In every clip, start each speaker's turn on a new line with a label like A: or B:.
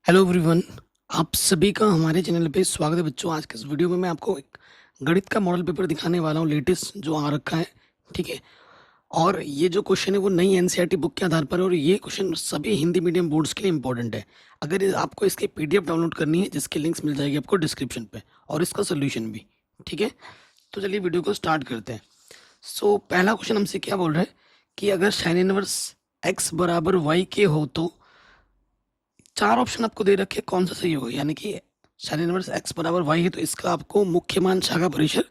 A: Hello everyone. आप सभी का हमारे चैनल पे स्वागत है बच्चों। आज के इस वीडियो में मैं आपको एक गणित का मॉडल पेपर दिखाने वाला हूँ, लेटेस्ट जो आ रखा है। ठीक है। और ये जो क्वेश्चन है वो नई एनसीईआरटी बुक के आधार पर है और ये क्वेश्चन सभी हिंदी मीडियम बोर्ड्स के लिए इंपॉर्टेंट है। अगर आपको इसकी पीडीएफ डाउनलोड करनी है जिसकी लिंक्स मिल जाएगी आपको डिस्क्रिप्शन पे, और इसका सोल्यूशन भी। ठीक है। तो चलिए वीडियो को स्टार्ट करते हैं। पहला क्वेश्चन हमसे क्या बोल रहा है कि अगर साइन इनवर्स एक्स बराबर वाई के हो तो चार ऑप्शन आपको दे रखे, कौन सा सही होगा। यानी कि साइन इनवर्स एक्स बराबर वाई है तो इसका आपको मुख्य मान शाखा परिसर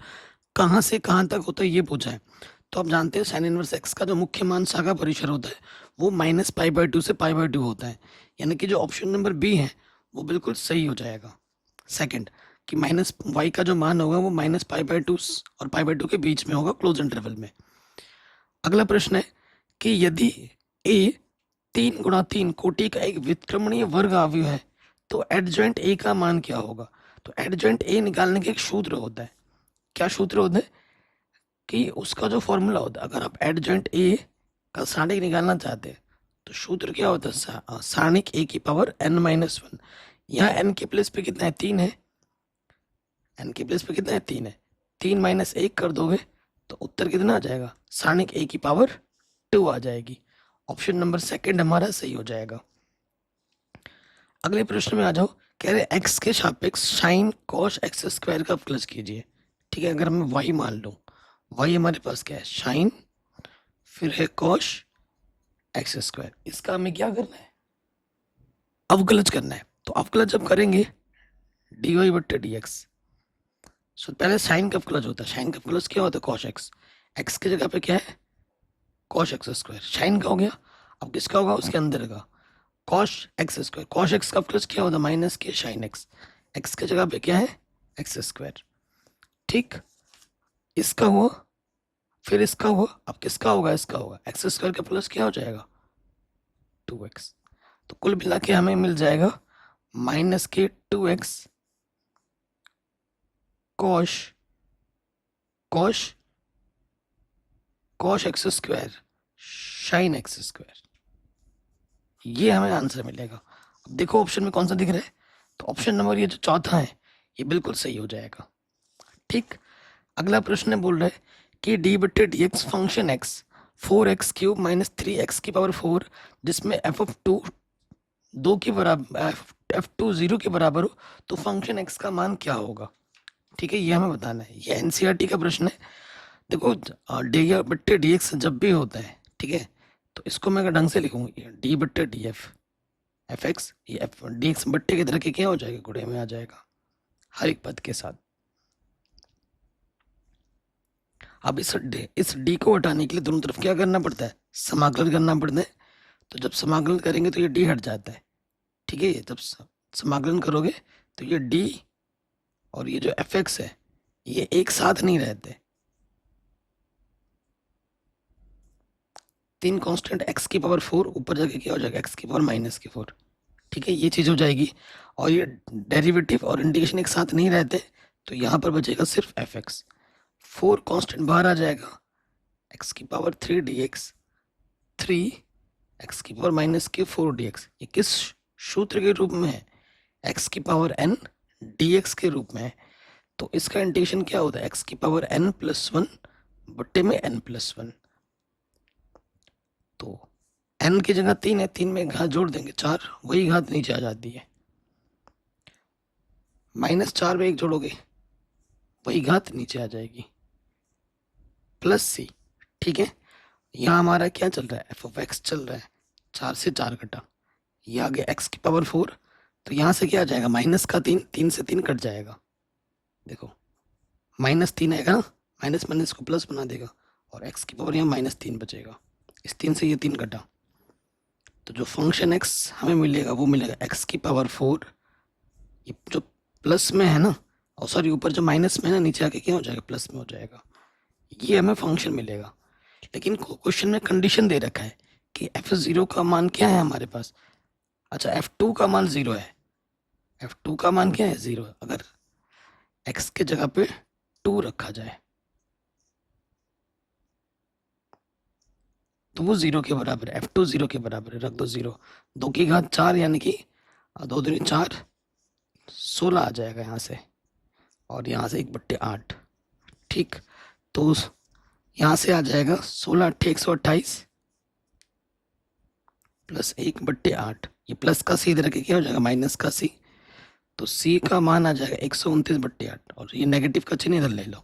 A: कहाँ से कहाँ तक होता है ये पूछा है। तो आप जानते हैं साइन इनवर्स एक्स का जो मुख्य मान शाखा परिसर होता है वो -π/2 से π/2 होता है। यानी कि जो ऑप्शन नंबर बी है वो बिल्कुल सही हो जाएगा। सेकंड, कि माइनस वाई का जो मान होगा वो -π/2 और π/2 के बीच में होगा, क्लोज इंटरवल में। अगला प्रश्न है कि यदि ए 3 × 3 कोटि का एक व्युत्क्रमणीय वर्ग अवयव है तो एडजॉइंट ए का मान क्या होगा। तो एडजॉइंट ए निकालने का एक सूत्र होता है। क्या सूत्र होता है कि उसका जो फॉर्मूला होता है, अगर आप एडजॉइंट ए का सारणिक निकालना चाहते हैं तो सूत्र क्या होता है, सारणिक ए की पावर n-1। यहाँ n के प्लेस पे कितना है, 3 है। n के प्लेस पे कितना है, 3 है। 3 - 1 कर दोगे तो उत्तर कितना आ जाएगा, सारणिक ए की पावर 2 आ जाएगी। ऑप्शन नंबर सेकंड हमारा सही हो जाएगा। अगले प्रश्न में आ जाओ। कह रहे एक्स के सापेक्ष साइन कॉस एक्स स्क्वायर का अवकलज कीजिए। ठीक है। अगर मैं वाई मान लूँ, वाई हमारे पास क्या है, साइन, फिर है कॉस एक्स स्क्वायर। इसका हमें क्या करना है, अवकलज करना है। तो अवकलज जब करेंगे dy/dx। पहले साइन का अवकलज होता है। साइन का अवकलज क्या होता है, कॉस एक्स। एक्स की जगह पे क्या है, कॉस एक्स स्क्वायर। साइन का हो गया, अब किसका होगा, उसके अंदर का cos x square. Cos x का प्लस क्या होता है, माइनस के साइन एक्स। एक्स की जगह पे क्या है, एक्स स्क्वायर। ठीक, इसका हुआ, फिर इसका हुआ, अब किसका होगा, इसका होगा। एक्स स्क्वायर का प्लस क्या हो जाएगा, 2x। तो कुल मिला के हमें मिल जाएगा -2x cos cos cos x square sine x square. ये हमें आंसर मिलेगा। अब देखो ऑप्शन में कौन सा दिख रहा है, तो ऑप्शन नंबर ये जो चौथा है ये बिल्कुल सही हो जाएगा। ठीक। अगला प्रश्न बोल रहा है कि d/dx function x 4x³ - 3x⁴, जिसमें f(2) 2 के बराबर, f(2) 0 के बराबर हो तो फंक्शन x का मान क्या होगा। ठीक है, ये हमें बताना है। ये एनसीईआरटी का प्रश्न है। देखो d/dx जब भी होता है, ठीक है, तो इसको मैं अगर ढंग से लिखूंगा d/df fx, ये f dx बट्टे की तरह के क्या हो जाएगा, गुणे में आ जाएगा हर एक पद के साथ। अब इस डी को हटाने के लिए दोनों तरफ क्या करना पड़ता है, समाकलन करना पड़ता है। तो जब समाकलन करेंगे तो ये डी हट जाता है। ठीक है, जब समाकलन करोगे तो ये डी और ये जो एफ एक्स है ये एक साथ नहीं रहते। 3 कांस्टेंट x की पावर 4 ऊपर जाके क्या हो जाएगा, x की पावर -4। ठीक है, ये चीज हो जाएगी। और ये डेरिवेटिव और इंटीग्रेशन एक साथ नहीं रहते, तो यहाँ पर बचेगा सिर्फ एफ एक्स। 4 कांस्टेंट बाहर आ जाएगा, x की पावर 3 dx, 3 x की पावर -4 dx। ये किस सूत्र के रूप में है, x की पावर n dx के रूप में है। तो इसका इंटीग्रेशन क्या होता है, x की पावर n+1 बट्टे में n+1। तो n की जगह 3 है, 3 में एक घात जोड़ देंगे 4, वही घात नीचे आ जाती है। -4 में एक जोड़ोगे वही घात नीचे आ जाएगी, +c। ठीक है, यहाँ हमारा क्या चल रहा है, f(x) चल रहा है। 4 से 4 कटा, ये आ गया x की पावर 4। तो यहाँ से क्या आ जाएगा, माइनस का 3, 3 से 3 कट जाएगा। देखो -3 आएगा ना, माइनस माइनस को प्लस बना देगा और x की पावर यहाँ -3 बचेगा। इस 3 से ये 3 कटा, तो जो फंक्शन x हमें मिलेगा वो मिलेगा x की पावर 4। ये जो प्लस में है ना, और सॉरी ऊपर जो माइनस में है ना, नीचे आके क्या हो जाएगा, प्लस में हो जाएगा। ये हमें फंक्शन मिलेगा। लेकिन क्वेश्चन में कंडीशन दे रखा है कि f0 का मान क्या है हमारे पास। अच्छा, f2 का मान 0 है। f2 का मान क्या है, 0। अगर x के जगह पे 2 रखा जाए तो वो 0 के बराबर है। f2 0 के बराबर है, रख दो 0। 2 की घात 4 यानी कि और 2 दूनी 4, 16 आ जाएगा यहाँ से, और यहाँ से 1/8। ठीक, तो यहाँ से आ जाएगा 16 × 128 प्लस 1/8। ये प्लस का सी इधर के क्या हो जाएगा, माइनस का सी, तो सी का मान आ जाएगा 129/8, और ये नेगेटिव का चिन्ह इधर ले लो।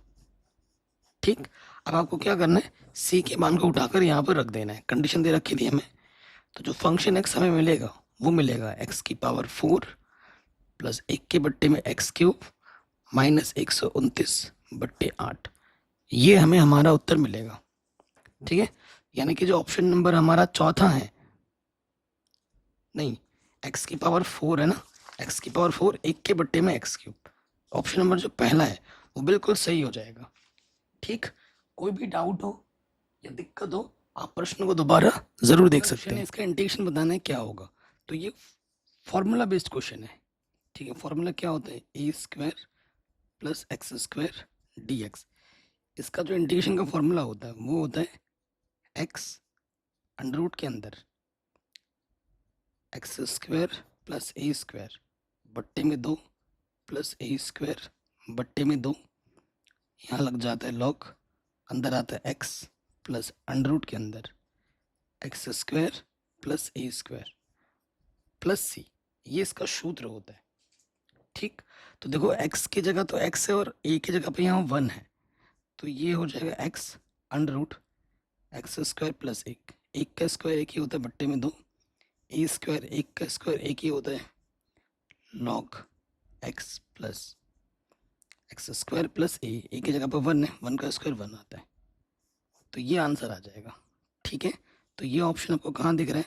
A: ठीक, अब आपको क्या करना है, सी के मान को उठाकर यहाँ पर रख देना है। कंडीशन दे रखी थी हमें, तो जो फंक्शन एक्स हमें मिलेगा वो मिलेगा x⁴ प्लस 1/x³ माइनस 129/8। ये हमें हमारा उत्तर मिलेगा। ठीक है, यानी कि जो ऑप्शन नंबर हमारा चौथा है, नहीं, x⁴ है ना, x⁴ 1/x³, ऑप्शन नंबर जो पहला है वो बिल्कुल सही हो जाएगा। ठीक, कोई भी डाउट हो या दिक्कत हो आप प्रश्न को दोबारा जरूर देख सकते हैं। इसका इंटीग्रेशन बताना है क्या होगा, तो ये फॉर्मूला बेस्ड क्वेश्चन है। ठीक है, फॉर्मूला क्या होता है, a² + x² dx। इसका जो इंटीग्रेशन का फॉर्मूला होता है वो होता है x √ के अंदर x² + a² बट्टे में 2 प्लस a² बट्टे में 2, यहाँ लग जाता है log, अंदर आता है x प्लस √ के अंदर x² + a² प्लस c। ये इसका सूत्र होता है। ठीक, तो देखो x की जगह तो x है और a की जगह पे यहाँ 1 है, तो ये हो जाएगा x √ x² + 1, 1 का स्क्वायर 1 ही होता है बट्टे में 2, a², 1 का स्क्वायर 1 ही होता है log x plus x² + a की जगह पर 1 है, 1 का स्क्वायर 1 आता है, तो ये आंसर आ जाएगा। ठीक है, तो ये ऑप्शन आपको कहाँ दिख रहा है,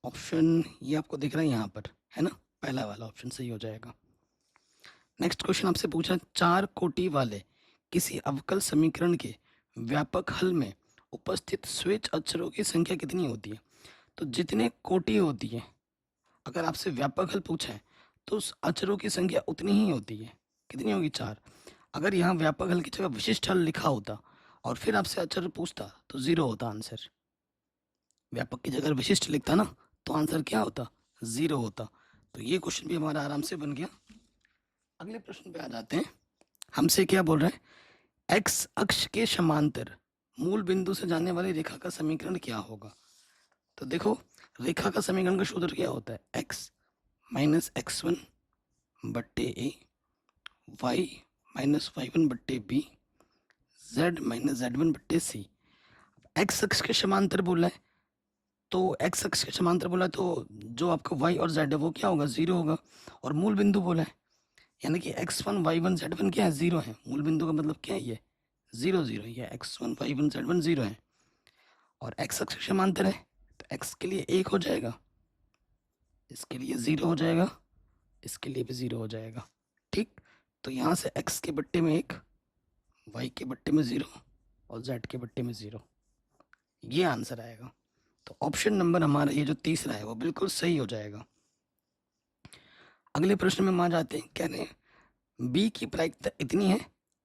A: ऑप्शन ये आपको दिख रहा है यहाँ पर, है ना, पहला वाला ऑप्शन सही हो जाएगा। नेक्स्ट क्वेश्चन आपसे पूछा, 4 कोटि वाले किसी अवकल समीकरण के व्यापक हल में उपस्थित स्वेच्छ अक्षरों की संख्या कितनी होती है। तो जितने कोटि होती है, अगर आपसे व्यापक हल पूछा है तो उस अक्षरों की संख्या उतनी ही होती है। कितनी होगी, 4। अगर यहाँ व्यापक हल की जगह विशिष्ट हल लिखा होता और फिर आपसे अक्षर पूछता तो 0 होता आंसर। व्यापक की जगह विशिष्ट लिखता ना तो आंसर क्या होता, 0 होता। तो ये क्वेश्चन भी हमारा आराम से बन गया। अगले प्रश्न पे आ जाते हैं। हमसे क्या बोल रहे हैं, x अक्ष के समांतर मूल बिंदु से जाने वाली रेखा का समीकरण क्या होगा। तो देखो, रेखा का समीकरण का सूत्र क्या होता है, x - x1 बट्टे a, y - y1 बट्टे b, z - z1 बट्टे c। x अक्ष के समांतर बोला है, तो x अक्ष के समांतर बोला है तो जो आपका y और z है वो क्या होगा, 0 होगा। और मूल बिंदु बोला है, यानी कि x1 y1 z1 क्या है, 0 है। मूल बिंदु का मतलब क्या है, ये 0 0, ये x1 y1 z1 0 है। और x अक्ष के समांतर है तो x के लिए 1 हो जाएगा, इसके लिए 0 हो जाएगा, इसके लिए भी 0 हो जाएगा। ठीक, तो यहाँ से x के बट्टे में 1, y के बट्टे में 0 और z के बट्टे में 0, ये आंसर आएगा। तो ऑप्शन नंबर हमारा ये जो तीसरा है वो बिल्कुल सही हो जाएगा। अगले प्रश्न में हम आ जाते हैं, कह रहे हैं बी की प्रायिकता इतनी है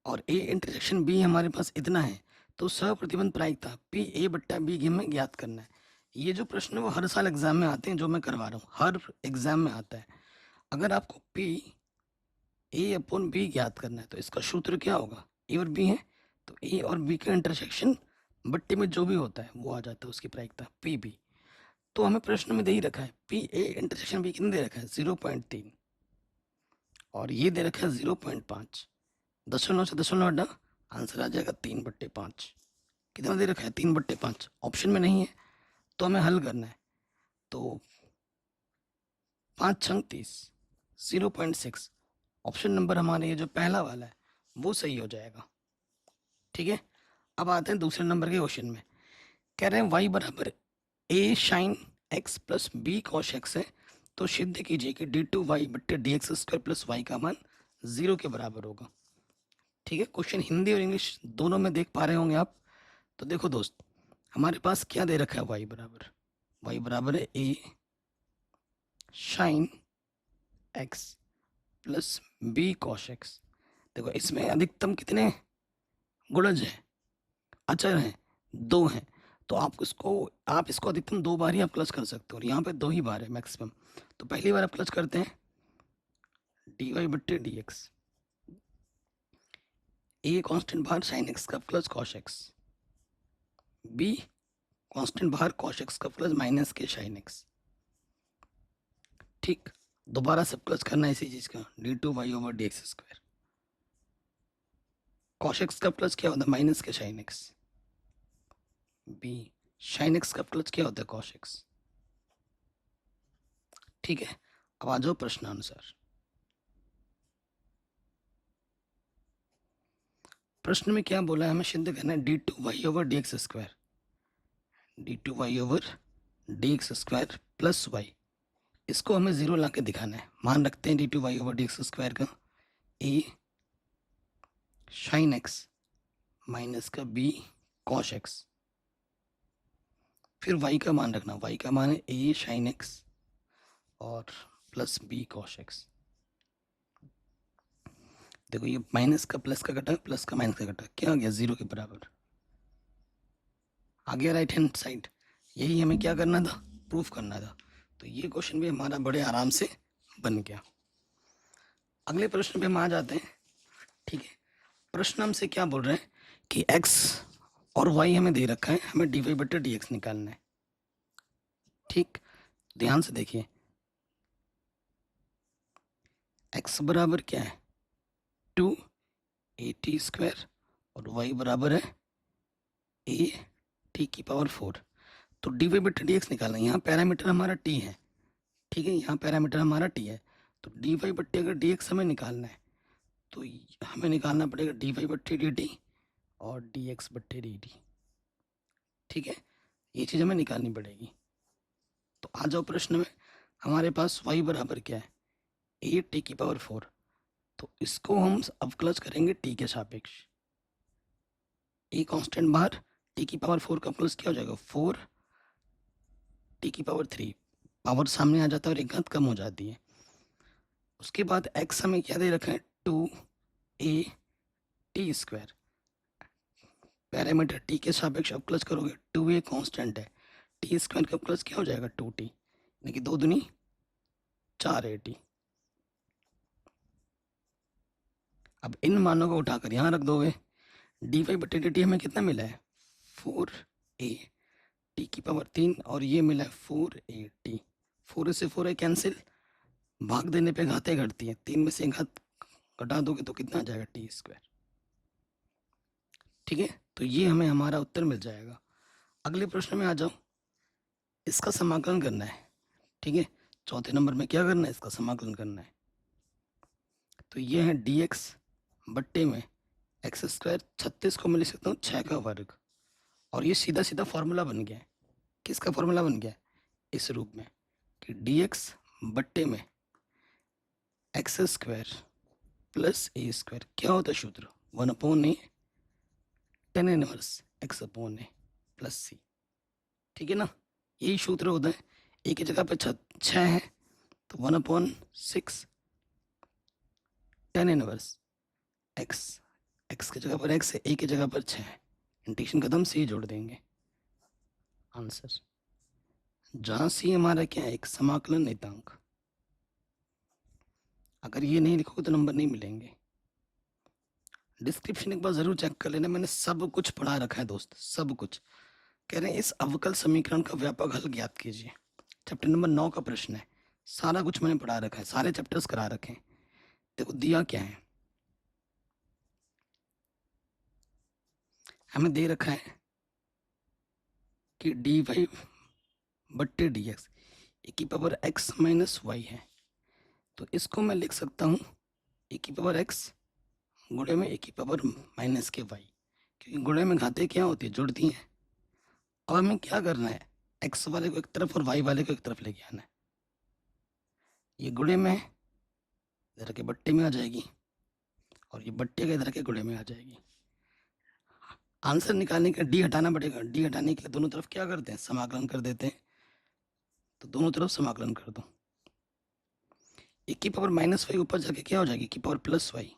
A: और ए इंटरसेक्शन बी हमारे पास इतना है, तो सप्रतिबंध प्रायिकता पी ए बट्टा बी की हमें ज्ञात करना है। ये जो प्रश्न है वो हर साल एग्जाम में आते हैं, जो मैं करवा रहा हूँ हर एग्जाम में आता है। अगर आपको पी ए अपॉन बी ज्ञात करना है तो इसका सूत्र क्या होगा, ए और बी है तो ए और बी का इंटरसेक्शन बट्टे में जो भी होता है वो आ जाता है उसकी प्रायिकता पी बी। तो हमें प्रश्न में दे ही रखा है पी ए इंटरसेक्शन बी कितने दे रखा है, 0.3, और ये दे रखा है 0.5। दशमलव से दशमलव हटा, आंसर आ जाएगा 3/5। कितना दे रखा है, 3/5। ऑप्शन में नहीं है तो हमें हल करना है, तो 5 × 30, 0.6। ऑप्शन नंबर हमारे ये जो पहला वाला है वो सही हो जाएगा। ठीक है, अब आते हैं दूसरे नंबर के क्वेश्चन में। कह रहे हैं y बराबर a sin x plus b cos x है, तो सिद्ध कीजिए कि d2y बट्टे dx² प्लस y का मान 0 के बराबर होगा। ठीक है, क्वेश्चन हिंदी और इंग्लिश दोनों में देख पा रहे होंगे आप। तो देखो दोस्त, हमारे पास क्या दे रखा है, y बराबर है a sin x plus b cos x। देखो इसमें अधिकतम कितने गुणज हैं, अचर हैं, 2 हैं, तो आप इसको अधिकतम 2 बार ही आप प्लस कर सकते हो और यहाँ पे 2 ही बार है मैक्सिमम, तो पहली बार अवकलज करते हैं डी वाई बट्टे डी एक्स, ए कांस्टेंट बाहर साइन एक्स का plus cos X, B constant बाहर कॉश एक्स का प्लस माइनस के साइन एक्स। ठीक, दोबारा सब प्लस करना है इसी चीज का, D two Y over D X square. Cos X का प्लस क्या होता है, माइनस के sine X, B sine X का प्लस क्या होता है, कॉश एक्स। ठीक है, अब आ जाओ प्रश्नानुसार। प्रश्न में क्या बोला है, हमें सिद्ध करना है D two Y over D X square, D two Y over D X square plus Y, इसको हमें जीरो ला के दिखाना है। मान रखते हैं D two Y over D X square का ए साइन एक्स माइनस का बी कॉश एक्स, फिर y का मान रखना, y का मान है a साइन एक्स और प्लस b कॉश एक्स। देखो ये माइनस का प्लस का कटा, प्लस का माइनस का कटा, क्या आ गया, जीरो के बराबर आ गया राइट हैंड साइड। यही हमें क्या करना था, प्रूफ करना था। तो ये क्वेश्चन भी हमारा बड़े आराम से बन गया। अगले प्रश्न पे हम आ जाते हैं। ठीक है, प्रश्न हमसे क्या बोल रहे हैं कि x और y हमें दे रखा है, हमें डी वाई बटे डी एक्स निकालना है। ठीक, ध्यान से देखिए, x बराबर क्या है 2a स्क्वायर और y बराबर है a t की पावर 4। तो डी वाई बटे डी एक्स निकालना है, यहाँ पैरामीटर हमारा t है। ठीक है, यहाँ पैरामीटर हमारा t है, तो डी वाई बट्टे अगर डी एक्स हमें निकालना है तो हमें निकालना पड़ेगा डी वाई बट्टे डी टी और डी एक्स बट्टे डी टी। ठीक है, ये चीज़ हमें निकालनी पड़ेगी। तो आ जाओ प्रश्न में, हमारे पास y बराबर क्या है ए टी की पावर 4, तो इसको हम अवकलज करेंगे t के सापेक्ष। ए कांस्टेंट बाहर, t की पावर 4 का प्लस क्या हो जाएगा 4 t की पावर 3, पावर सामने आ जाता है और एक घात कम हो जाती है। उसके बाद x हमें क्या दे रखा है 2a T square, parameter t के सापेक्ष अवकलज करोगे 2a कांस्टेंट है, टी स्क्वायर का प्लस क्या हो जाएगा 2t, यानी कि 2 दूनी 4at। अब इन मानों को उठाकर यहाँ रख दोगे, डी वाई बटे डी टी हमें कितना मिला है 4a टी की पावर 3 और ये मिला है 4at। 4 से 4a कैंसिल, भाग देने पे घातें घटती हैं, 3 में से एक घात घटा दोगे तो कितना आ जाएगा टी स्क्वायर। ठीक है, तो ये हमें हमारा उत्तर मिल जाएगा। अगले प्रश्न में आ जाओ, इसका समाकलन करना है। ठीक है, चौथे नंबर में क्या करना है, इसका समाकलन करना है। तो ये है डी एक्स बट्टे में एक्स स्क्वायर, 36 को मैं लिख सकता हूँ 6 का वर्ग, और ये सीधा सीधा फॉर्मूला बन गया है। किसका फॉर्मूला बन गया है, इस रूप में कि डी एक्स बट्टे में x square plus a square क्या होता है सूत्र 1/a tan inverse x upon a plus c. ठीक है ना, यही सूत्र होता है। ए की जगह पर 6 है तो 1/6 tan इनवर्स एक्स, एक्स की जगह पर एक्स है, ए की जगह पर 6 है, इंटीग्रेशन खत्म, सी जोड़ देंगे, आंसर। जहां सी हमारा क्या है, एक समाकलन नियतांक। अगर ये नहीं लिखोगे तो नंबर नहीं मिलेंगे। डिस्क्रिप्शन एक बार जरूर चेक कर लेना, मैंने सब कुछ पढ़ा रखा है दोस्त, सब कुछ। कह रहे हैं इस अवकल समीकरण का व्यापक हल ज्ञात कीजिए। चैप्टर नंबर 9 का प्रश्न है, सारा कुछ मैंने पढ़ा रखा है, सारे चैप्टर्स करा रखे हैं। देखो दिया क्या है, हमें दे रखा है कि डी वाई बट्टे डी एक्स ए की पावर एक्स माइनस वाई है, तो इसको मैं लिख सकता हूँ ए की पावर एक्स गुणे में ए की पावर माइनस के वाई, क्योंकि गुणे में घातें क्या होती है, जुड़ती हैं। अब हमें क्या करना है, एक्स वाले को एक तरफ और वाई वाले को एक तरफ लेके आना है। ये गुणे में इधर के बट्टे में आ जाएगी और ये बट्टे के इधर के गुणे में आ जाएगी। आंसर निकालने का डी हटाना पड़ेगा, डी हटाने के लिए दोनों तरफ क्या करते हैं, समाकलन कर देते हैं। तो दोनों तरफ समाकलन कर दो, ए की पावर माइनस वाई ऊपर जाके क्या हो जाएगी, की पावर प्लस वाई,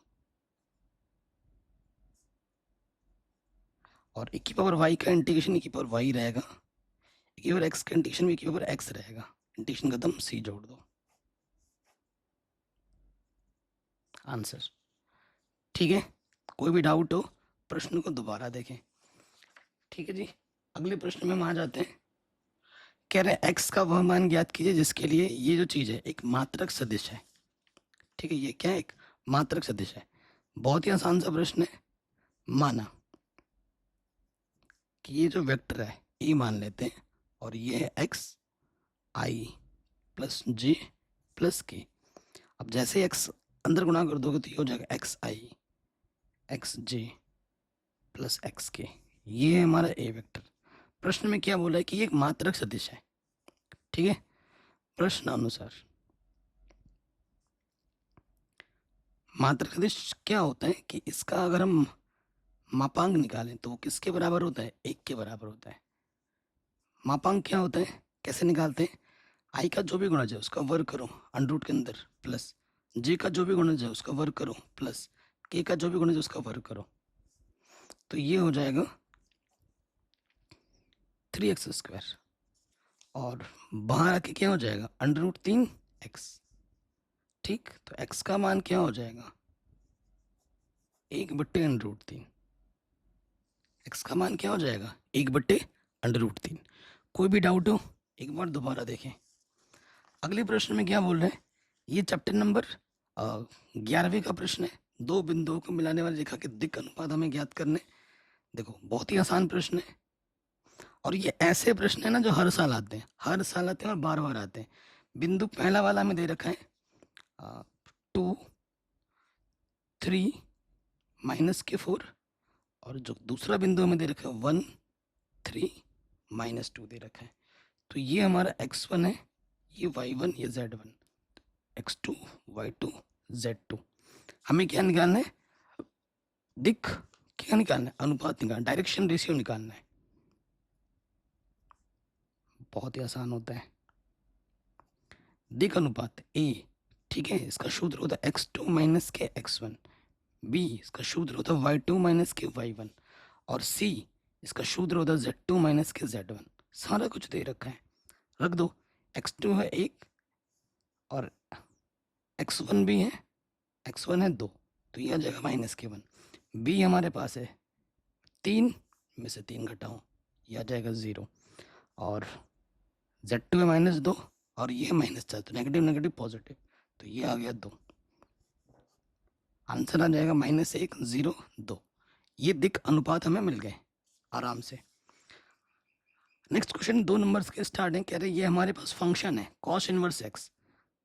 A: और ए की पावर वाई का इंटीग्रेशन ए की पावर वाई रहेगा, ए की पावर एक्स का इंटीग्रेशन ए की पावर एक्स रहेगा, इंटीग्रेशन खत्म, सी जोड़ दो। आंसर। ठीक है, कोई भी डाउट हो प्रश्न को दोबारा देखें। ठीक है जी, अगले प्रश्न में हम आ जाते हैं। कह रहे हैं एक्स का वह मान ज्ञात कीजिए जिसके लिए ये जो चीज है एक मात्रक सदिश है। ठीक है, ये क्या है, एक मात्रक सदिश है। बहुत ही आसान सा प्रश्न है। माना कि ये जो वेक्टर है ए मान लेते हैं और ये है एक्स आई प्लस जे प्लस के। अब जैसे एक्स अंदर गुणा कर दोगे तो ये हो जाएगा एक्स आई एक्स जे प्लस एक्स के। ये है हमारा ए वेक्टर। प्रश्न में क्या बोला है कि ये एक मात्रक सदिश है। ठीक है, प्रश्न अनुसार मात्रक सदिश क्या होता है कि इसका अगर हम मापांक निकालें तो वो किसके बराबर होता है, एक के बराबर होता है। मापांक क्या होता है, कैसे निकालते हैं, आई का जो भी गुणज है उसका वर्ग करो अंडर रूट के अंदर प्लस जे का जो भी गुणज है उसका वर्ग करो प्लस के का जो भी गुणज है उसका वर्ग करो। तो ये हो जाएगा 3x² और बाहर आके क्या हो जाएगा अंडर रूट 3x। ठीक, तो x का मान क्या हो जाएगा 1/√3। x का मान क्या हो जाएगा 1/√3। कोई भी डाउट हो एक बार दोबारा देखें। अगले प्रश्न में क्या बोल रहे हैं, ये चैप्टर नंबर 11वें का प्रश्न है। दो बिंदुओं को मिलाने वाली रेखा के दिक् अनुपात हमें ज्ञात करने। देखो बहुत ही आसान प्रश्न है और ये ऐसे प्रश्न है ना जो हर साल आते हैं, हर साल आते हैं और बार बार आते हैं। बिंदु पहला वाला में दे रखा है 2 3 -4 और जो दूसरा बिंदु में दे रखा है 1 3 -2 दे रखा है। तो ये हमारा x1 है, ये y1, ये z1, x2 y2 z2। हमें क्या निकालना है, दिख क्या निकालना है, अनुपात निकालना, डायरेक्शन रेशियो निकालना है। बहुत ही आसान होता है। दिक अनुपात ए, ठीक है, इसका सूत्र होता है x2 - के x1। बी इसका सूत्र होता है y2 - के y1 और सी इसका सूत्र होता है z2 - के z1। सारा कुछ दे रखा है, रख दो। x2 है 1 और x1 भी है, x1 है 2 तो ये आ जाएगा -1। बी हमारे पास है 3 में से 3 घटाओ, ये आ जाएगा 0 और z2 है -2 और ये -4 तो नेगेटिव नेगेटिव पॉजिटिव तो ये आ गया 2। आंसर आ जाएगा -1 0 2। ये दिक अनुपात हमें मिल गए आराम से। नेक्स्ट क्वेश्चन 2 नंबर्स के स्टार्ट है। कह रहे ये हमारे पास फंक्शन है cos इनवर्स x,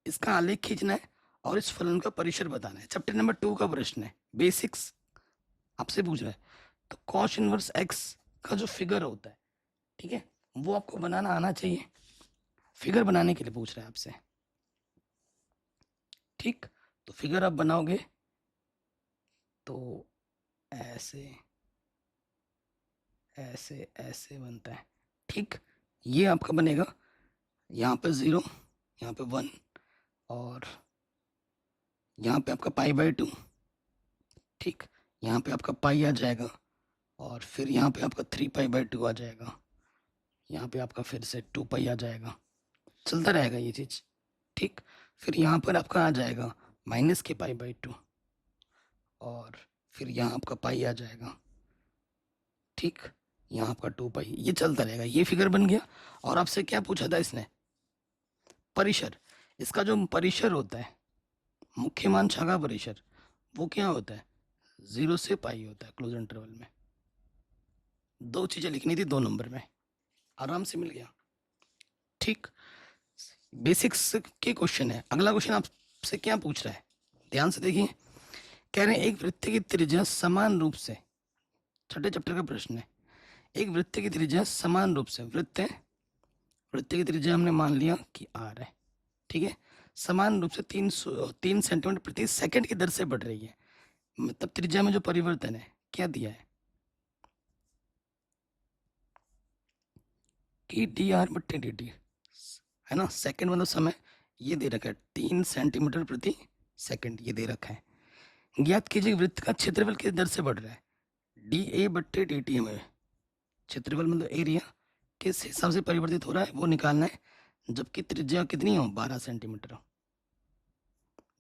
A: इसका आलेख खींचना है और इस फलन का परिसर बताना है। चैप्टर नंबर 2 का प्रश्न है, बेसिक्स आपसे पूछ रहा है। तो cos इनवर्स x का जो फिगर होता है, ठीक है, वो आपको बनाना आना चाहिए। फिगर बनाने के लिए पूछ रहा है आपसे। ठीक, तो फिगर आप बनाओगे तो ऐसे ऐसे ऐसे बनता है। ठीक, ये आपका बनेगा यहाँ पे 0, यहाँ पे 1 और यहाँ पे आपका π/2। ठीक, यहाँ पे आपका पाई आ जाएगा और फिर यहाँ पे आपका 3π/2 आ जाएगा। यहाँ पे आपका फिर से 2π आ जाएगा, चलता रहेगा ये चीज़। ठीक, फिर यहाँ पर आपका आ जाएगा -के π/2 और फिर यहाँ आपका पाई आ जाएगा। ठीक, यहाँ आपका 2π, ये चलता रहेगा। ये फिगर बन गया। और आपसे क्या पूछा था इसने, परिसर। इसका जो परिसर होता है, मुख्य मान शाखा परिसर, वो क्या होता है 0 से π होता है क्लोज इंटरवल में। दो चीजें लिखनी थी 2 नंबर में, आराम से मिल गया। ठीक, बेसिक्स के क्वेश्चन है। अगला क्वेश्चन आपसे क्या पूछ रहा है, ध्यान से देखिए। कह रहे हैं एक वृत्त की त्रिज्या समान रूप से, छठे चैप्टर का प्रश्न है, एक वृत्त की त्रिज्या समान रूप से, वृत्त है, वृत्त की त्रिज्या हमने मान लिया कि r है, ठीक है, समान रूप से 3 सेंटीमीटर प्रति सेकंड की दर से बढ़ रही है। मतलब त्रिज्या में जो परिवर्तन है क्या दिया है कि dr/dt है ना, सेकंड मतलब समय, ये दे रखा है 3 सेंटीमीटर प्रति सेकंड, ये दे रखा है। ज्ञात कीजिए वृत्त का क्षेत्रफल किस दर से बढ़ रहा है, dA/dt हमें क्षेत्रफल मतलब एरिया किस हिसाब से परिवर्तित हो रहा है वो निकालना है, जबकि त्रिज्या कितनी हो 12 सेंटीमीटर हो।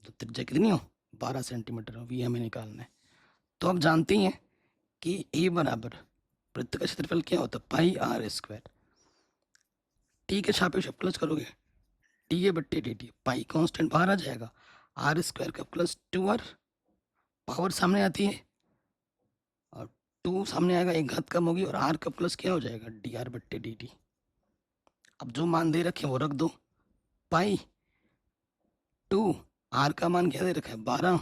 A: तो त्रिज्या कितनी हो 12 सेंटीमीटर, वी हमें निकालना है। तो आप जानते ही हैं कि ए बराबर वृत्त का क्षेत्रफल क्या होता है, पाई आर स्क्वायर। टी के सापेक्ष प्लस करोगे डी ए बट्टे डी टी, पाई कांस्टेंट बाहर आ जाएगा, आर स्क्वायर का प्लस 2r, पावर सामने आती है और 2 सामने आएगा, एक घात कम होगी और आर का प्लस क्या हो जाएगा, डी आर बट्टे डी टी। अब जो मान दे रखे वो रख दो, पाई 2, आर का मान क्या दे रखा है 12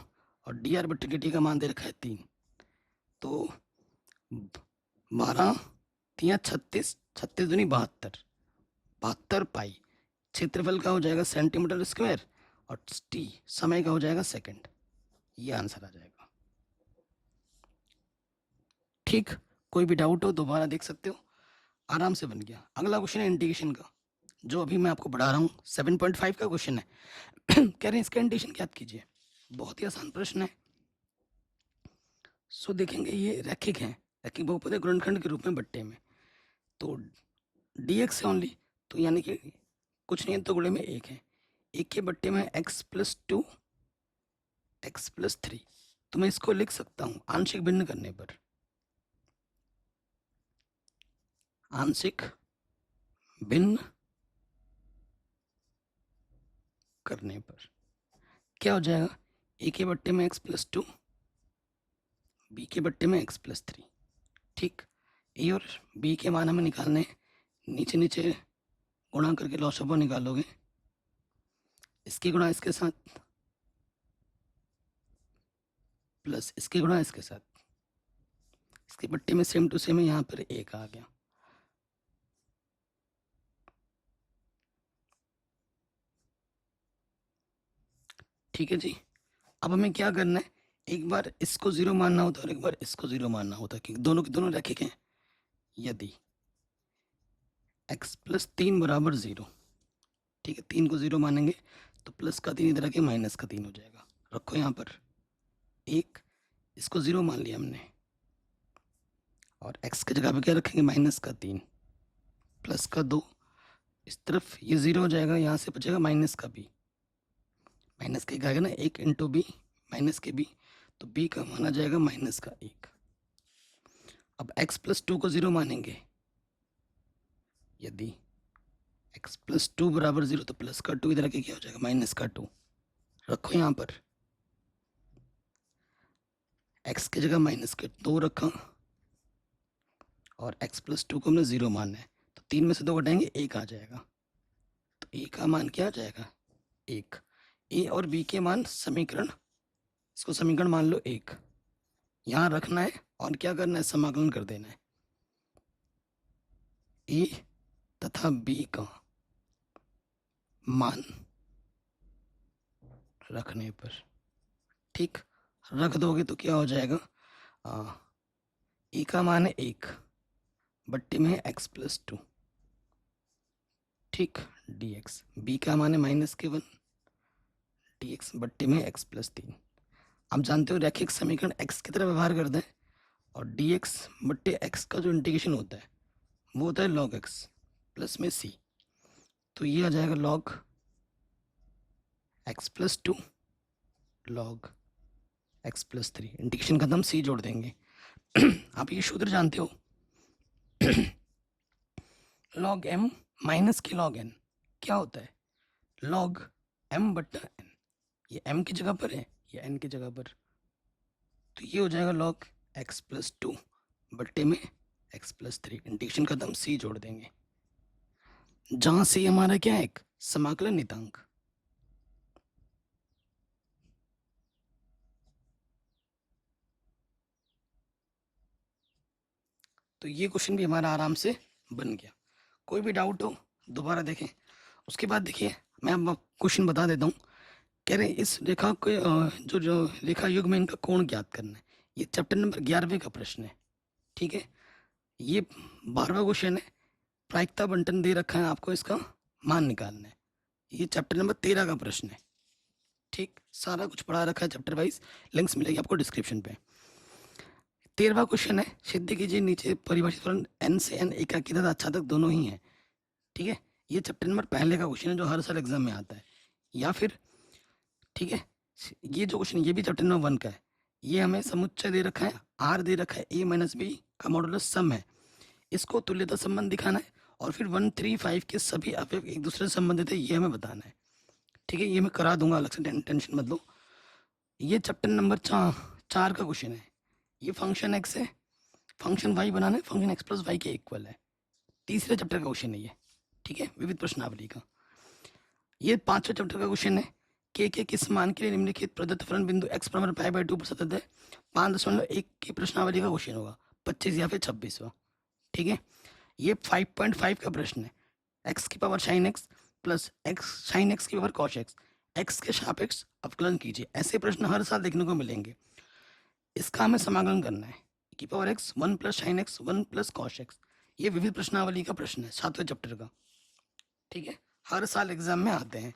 A: और डी आर बट्टे डी टी का मान दे रखा है 3। तो 12 3 36, 36 दूनी 72, 72 पाई। क्षेत्रफल का हो जाएगा सेंटीमीटर स्क्वायर और टी समय का हो जाएगा सेकंड। ये आंसर आ जाएगा। ठीक, कोई भी डाउट हो दोबारा देख सकते हो, आराम से बन गया। अगला क्वेश्चन है इंटीग्रेशन का, जो अभी मैं आपको पढ़ा रहा हूँ 7.5 का क्वेश्चन है। कह रहे हैं इसका इंटीग्रेशन ज्ञात कीजिए। बहुत ही आसान प्रश्न है। सो देखेंगे ये रैखिक है, रैखिक बहुपद है गुणनखंड के रूप में बट्टे में, तो dx है ओनली, तो यानी कि कुछ नहीं है तो गुणे में 1 है, 1 के बट्टे में x प्लस 2 x प्लस 3। तो मैं इसको लिख सकता हूँ आंशिक भिन्न करने पर, आंशिक भिन्न करने पर क्या हो जाएगा, a के बट्टे में x प्लस 2, b के बट्टे में x प्लस 3। ठीक, a और b के मान हमें निकालने हैं, नीचे नीचे गुणा करके लॉसअप निकालोगे, इसकी गुणा इसके साथ प्लस इसके गुणा इसके साथ, इसके बट्टे में सेम टू सेम है, यहाँ पर 1 आ गया। ठीक है जी, अब हमें क्या करना है, एक बार इसको 0 मानना होता है और एक बार इसको 0 मानना होता है, क्योंकि दोनों के दोनों रैखिक हैं। यदि x प्लस 3 बराबर 0, ठीक है, 3 को 0 मानेंगे तो प्लस का 3 इधर आके माइनस का 3 हो जाएगा। रखो यहाँ पर 1, इसको 0 मान लिया हमने, और x की जगह पे क्या रखेंगे, माइनस का 3 प्लस का 2, इस तरफ ये 0 हो जाएगा, यहाँ से बचेगा माइनस का b, माइनस का 1 आएगा ना, 1 इंटू बी माइनस के b, तो b का माना जाएगा माइनस का 1। अब x प्लस 2 को 0 मानेंगे, यदि x प्लस 2 बराबर 0 तो प्लस का 2 इधर आके क्या हो जाएगा, माइनस का 2। रखो यहाँ पर x की जगह माइनस के 2 रखा और x प्लस 2 को हमने 0 मानना है, तो 3 में से 2 घटाएंगे 1 आ जाएगा, तो a का मान क्या आ जाएगा 1। a और b के मान समीकरण, इसको समीकरण मान लो 1, यहाँ रखना है और क्या करना है, समाकलन कर देना है a तथा b का मान रखने पर। ठीक, रख दोगे तो क्या हो जाएगा, ए का मान है 1, बट्टे में है x प्लस 2, ठीक, dx, b का मान है माइनस के 1, dx बट्टे में x प्लस 3। आप जानते हो रैखिक समीकरण x की तरह व्यवहार करते हैं, और dx बट्टे x का जो इंटीग्रेशन होता है वो होता है log x प्लस में c, तो ये आ जाएगा log x plus 2 log x plus 3, integration खत्म, c जोड़ देंगे। आप ये सूत्र जानते हो, log m माइनस के log n क्या होता है, log m बट्टा n, ये m की जगह पर है, ये n की जगह पर, तो ये हो जाएगा log x प्लस 2 बट्टे में x प्लस 3, इंटीग्रेशन खत्म, c जोड़ देंगे, जहां से हमारा क्या है, एक समाकलन नितांक। तो ये क्वेश्चन भी हमारा आराम से बन गया। कोई भी डाउट हो दोबारा देखें। उसके बाद देखिए मैं अब क्वेश्चन बता देता हूँ। कह रहे हैं इस रेखा के जो रेखा युग में इनका कोण ज्ञात करना है। ये चैप्टर नंबर 11वें का प्रश्न है। ठीक है, ये 12वां क्वेश्चन है। प्रायिकता बंटन दे रखा है, आपको इसका मान निकालना है। ये चैप्टर नंबर 13 का प्रश्न है। ठीक, सारा कुछ पढ़ा रखा है चैप्टर वाइज, लिंक्स मिलेगी आपको डिस्क्रिप्शन पे। 13वां क्वेश्चन है, सिद्ध कीजिए नीचे परिभाषित फलन n से n एकाकी तथा आच्छादक दोनों ही है। ठीक है, ये चैप्टर नंबर पहले का क्वेश्चन है जो हर साल एग्जाम में आता है। या फिर ठीक है, ये जो क्वेश्चन ये भी चैप्टर नंबर 1 का है। ये हमें समुच्चय दे रखा है, आर दे रखा है, ए माइनस बी का मॉडुलस सम है। इसको तुल्यता संबंध दिखाना है और फिर 1, 3, 5 के सभी अवयव एक दूसरे से संबंधित है, ये हमें बताना है। ठीक है, ये मैं करा दूंगा, अलग से टेंशन मत लो। ये चैप्टर नंबर 4 का क्वेश्चन है। ये फंक्शन एक्स है, फंक्शन वाई बनाना है, फंक्शन एक्स प्लस वाई के इक्वल है। तीसरे चैप्टर का क्वेश्चन है ये। ठीक है, विविध प्रश्नावली का। ये 5वें चैप्टर का क्वेश्चन है। के किस मान के लिए निम्नलिखित प्रदत्त फलन बिंदु x बराबर π/2 पर सतत है। 5.1 की प्रश्नावली का क्वेश्चन होगा, 25 या फिर 26वां। ठीक है, ये 5.5 का प्रश्न है। x की power sine x plus x sine x की पावर कॉस एक्स, एक्स के सापेक्ष अवकलन कीजिए। ऐसे प्रश्न हर साल देखने को मिलेंगे। इसका हमें समाकलन करना है। की power x 1 plus sine x 1 plus cos x. ये विविध प्रश्नावली का प्रश्न है 7वें चैप्टर का। ठीक है, हर साल एग्जाम में आते हैं।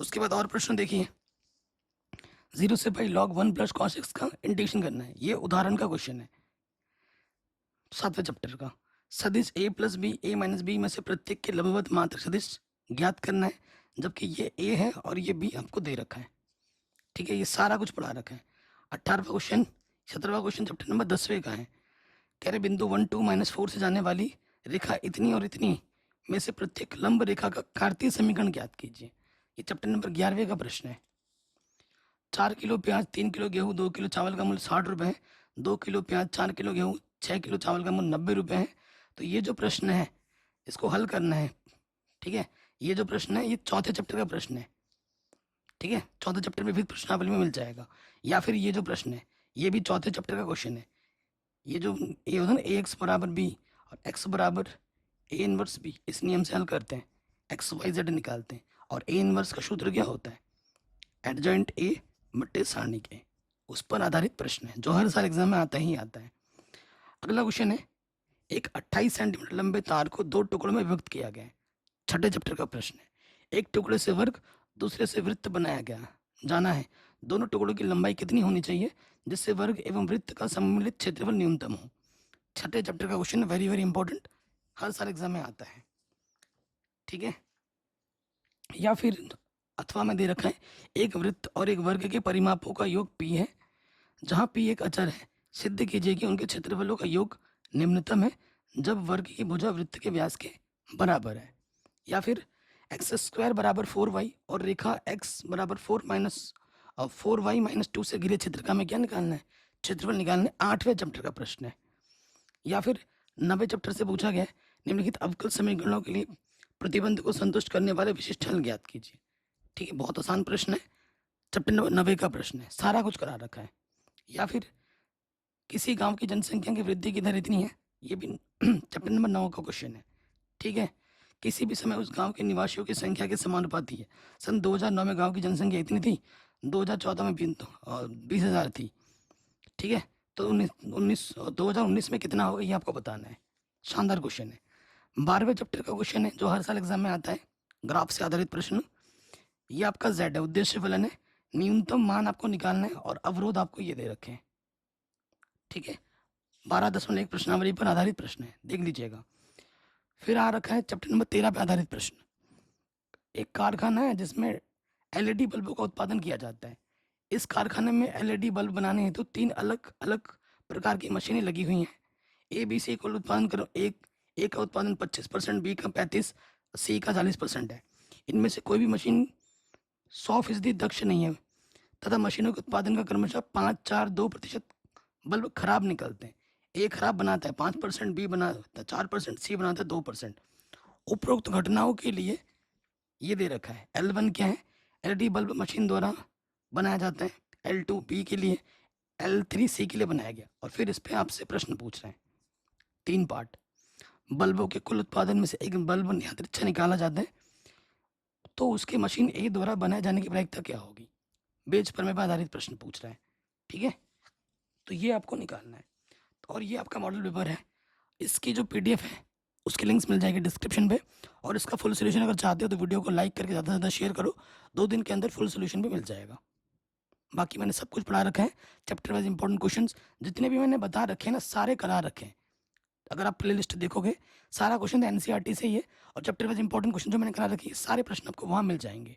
A: उसके बाद और प्रश्न देखिए। 0 से पाई log 1 प्लस कॉस एक्स का इंटीग्रेशन करना है। ये उदाहरण का क्वेश्चन है 7वें चैप्टर का। सदिश a plus B a minus B में से प्रत्येक के लंबवत मात्रक सदिश ज्ञात करना है, जबकि ये a है और ये b आपको दे रखा है। ठीक है, ये सारा कुछ पढ़ा रखा है। 18वां क्वेश्चन 17वां क्वेश्चन चैप्टर नंबर 10वें का है। कह रहे बिंदु 1, 2, -4 से जाने वाली रेखा इतनी और इतनी में से प्रत्येक लंब रेखा का कार्तीय समीकरण ज्ञात कीजिए। ये चैप्टर नंबर 11वें का प्रश्न है। 4 किलो प्याज, 3 किलो गेहूँ, 2 किलो चावल का मूल्य 60 रुपये है। 2 किलो प्याज, 4 किलो गेहूँ, 6 किलो चावल का मूल्य 90 रुपये है। तो ये जो प्रश्न है इसको हल करना है। ठीक है, ये जो प्रश्न है ये 4थे चैप्टर का प्रश्न है। ठीक है, 4थे चैप्टर में भी प्रश्नावली में मिल जाएगा। या फिर ये जो प्रश्न है ये भी 4थे चैप्टर का क्वेश्चन है। ये जो ए होता है ना, ए एक्स बराबर बी और एक्स बराबर ए इनवर्स बी, इस नियम से हल करते हैं। एक्स वाई जेड निकालते हैं और ए इनवर्स का सूत्र क्या होता है, एडजॉइंट ए बट्टे सारणी के। उस पर आधारित प्रश्न है जो हर साल एग्जाम में आता ही आता है। अगला क्वेश्चन है, एक 28 सेंटीमीटर लंबे तार को 2 टुकड़ों में विभक्त किया गया है। 6ठे चैप्टर का प्रश्न है। एक टुकड़े से वर्ग, दूसरे से वृत्त बनाया गया। जाना है दोनों टुकड़ों की लंबाई कितनी होनी चाहिए जिससे वर्ग एवं वृत्त का सम्मिलित क्षेत्रफल न्यूनतम हो। 6ठे चैप्टर का क्वेश्चन वेरी वेरी इंपॉर्टेंट, हर साल एग्जाम में आता है। ठीक है, या फिर अथवा में दे रखा है, एक वृत्त और एक वर्ग के परिमापों का योग p है, जहां p एक अचर है। सिद्ध कीजिए कि उनके क्षेत्रफलों का योग निम्नतम है जब वर्ग की भुजा वृत्त के व्यास के बराबर है। या फिर x² बराबर 4y और रेखा x बराबर 4y माइनस 2 से घिरे क्षेत्र का हमें क्या निकालना है, क्षेत्रफल निकालना है। 8वें चैप्टर का प्रश्न है। या फिर 9वें चैप्टर से पूछा गया है, निम्नलिखित अवकल समीकरणों के लिए प्रतिबंध को संतुष्ट करने वाले विशिष्ट हल ज्ञात कीजिए। ठीक है, बहुत आसान प्रश्न है, चैप्टर नंबर 9 का प्रश्न है, सारा कुछ करा रखा है। या फिर किसी गांव की जनसंख्या की वृद्धि की दर इतनी है, ये भी चैप्टर नंबर 9 का क्वेश्चन है। ठीक है, किसी भी समय उस गांव के निवासियों की संख्या के समानुपाती है। सन 2009 में गांव की जनसंख्या इतनी थी, 2014 में 20,000 थी। ठीक है, तो 2019 में कितना होगा ये आपको बताना है। शानदार क्वेश्चन है। 12वें चैप्टर का क्वेश्चन है जो हर साल एग्जाम में आता है, ग्राफ से आधारित प्रश्न। ये आपका z है, उद्देश्य फलन है। न्यूनतम मान आपको निकालना है और अवरोध आपको ये दे रखे हैं। ठीक है, 12.1 प्रश्नावली पर आधारित प्रश्न है, देख लीजिएगा। फिर आ रखा है चैप्टर नंबर 13 पर आधारित प्रश्न। एक कारखाना है जिसमें एलईडी बल्बों का उत्पादन किया जाता है। इस कारखाने में एलईडी बल्ब बनाने हेतु 3 अलग अलग प्रकार की मशीनें लगी हुई हैं। ए बी सी कुल उत्पादन करो, ए का उत्पादन 25%, बी का 35%, सी का 40% है। इनमें से कोई भी मशीन 100% दक्ष नहीं है तथा मशीनों के उत्पादन का क्रमशः 5, 4, 2% बल्ब खराब निकलते हैं। ए खराब बनाता है 5%, बी बनाता है 4%, सी बनाता है 2%। उपरोक्त घटनाओं के लिए ये दे रखा है। L1 क्या है, एलईडी बल्ब मशीन द्वारा बनाया जाता है। L2 बी के लिए, L3 सी के लिए बनाया गया। और फिर इस पे आपसे प्रश्न पूछ रहे हैं, 3 पार्ट। बल्बों के कुल उत्पादन में से एक बल्ब यादृच्छा निकाला जाता है, तो उसके मशीन ए द्वारा बनाए जाने की प्रायिकता क्या होगी। बेच पर में आधारित प्रश्न पूछ रहा है। ठीक है, तो ये आपको निकालना है। और ये आपका मॉडल पेपर है। इसकी जो PDF है उसकी लिंक्स मिल जाएगी डिस्क्रिप्शन पे। और इसका फुल सोल्यूशन अगर चाहते हो तो वीडियो को लाइक करके ज़्यादा से ज़्यादा शेयर करो, 2 दिन के अंदर फुल सोल्यूशन भी मिल जाएगा। बाकी मैंने सब कुछ पढ़ा रखा है, चैप्टर वाइज इंपॉर्टेंट क्वेश्चंस जितने भी मैंने बता रखे हैं ना, सारे करा रखे हैं। अगर आप प्ले लिस्ट देखोगे सारा क्वेश्चन NCERT से ही है, और चैप्टर वाइज इंपॉर्टेंट क्वेश्चन जो मैंने करा रखे हैं सारे प्रश्न आपको वहाँ मिल जाएंगे।